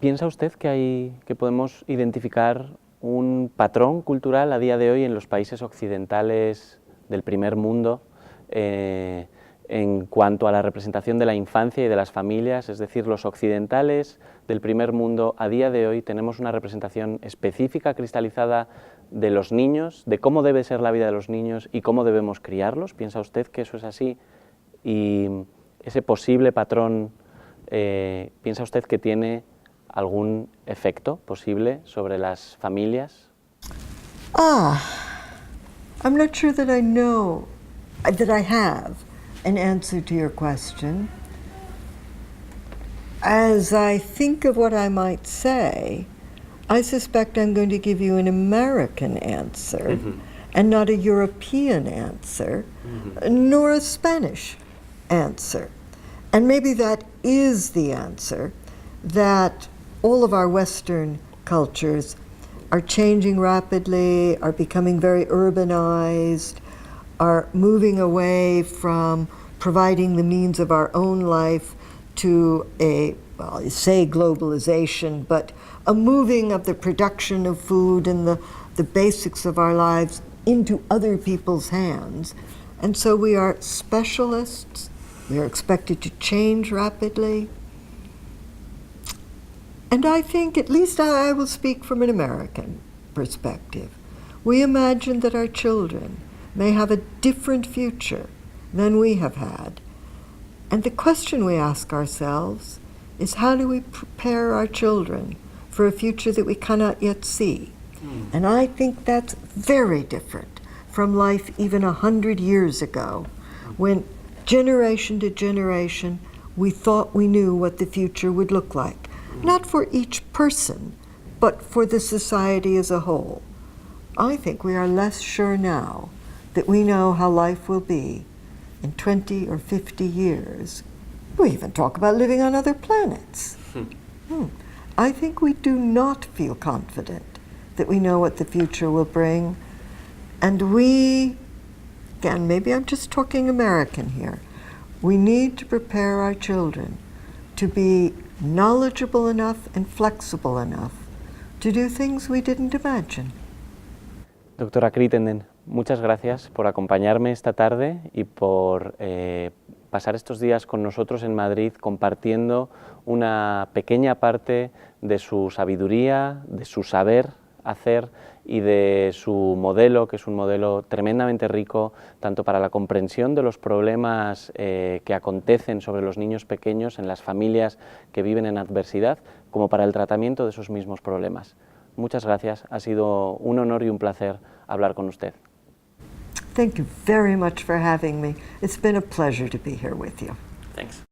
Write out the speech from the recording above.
¿Piensa usted que podemos identificar un patrón cultural a día de hoy en los países occidentales del primer mundo en cuanto a la representación de la infancia y de las familias? Es decir, los occidentales del primer mundo a día de hoy tenemos una representación específica, cristalizada de los niños, de cómo debe ser la vida de los niños y cómo debemos criarlos. ¿Piensa usted que eso es así? Y ese posible patrón, ¿piensa usted que tiene algún efecto posible sobre las familias? I'm not sure that I know, that I have an answer to your question. As I think of what I might say, I suspect I'm going to give you an American answer and not a European answer, nor a Spanish answer. And maybe that is the answer, that all of our Western cultures are changing rapidly, are becoming very urbanized, are moving away from providing the means of our own life to a, well, you say globalization, but a moving of the production of food and the basics of our lives into other people's hands. And so we are specialists, we are expected to change rapidly. And I think, at least I will speak from an American perspective, we imagine that our children may have a different future than we have had. And the question we ask ourselves is, how do we prepare our children for a future that we cannot yet see? And I think that's very different from life even 100 years ago, when generation to generation we thought we knew what the future would look like. Not for each person, but for the society as a whole. I think we are less sure now that we know how life will be in 20 or 50 years. We even talk about living on other planets. I think we do not feel confident that we know what the future will bring. And we, again, maybe I'm just talking American here, we need to prepare our children to be knowledgeable enough and flexible enough to do things we didn't imagine. Doctora Crittenden, muchas gracias por acompañarme esta tarde y por pasar estos días con nosotros en Madrid compartiendo una pequeña parte de su sabiduría, de su saber hacer y de su modelo, que es un modelo tremendamente rico, tanto para la comprensión de los problemas que acontecen sobre los niños pequeños en las familias que viven en adversidad, como para el tratamiento de esos mismos problemas. Muchas gracias, ha sido un honor y un placer hablar con usted. Thank you very much for having me. It's been a pleasure to be here with you. Thanks.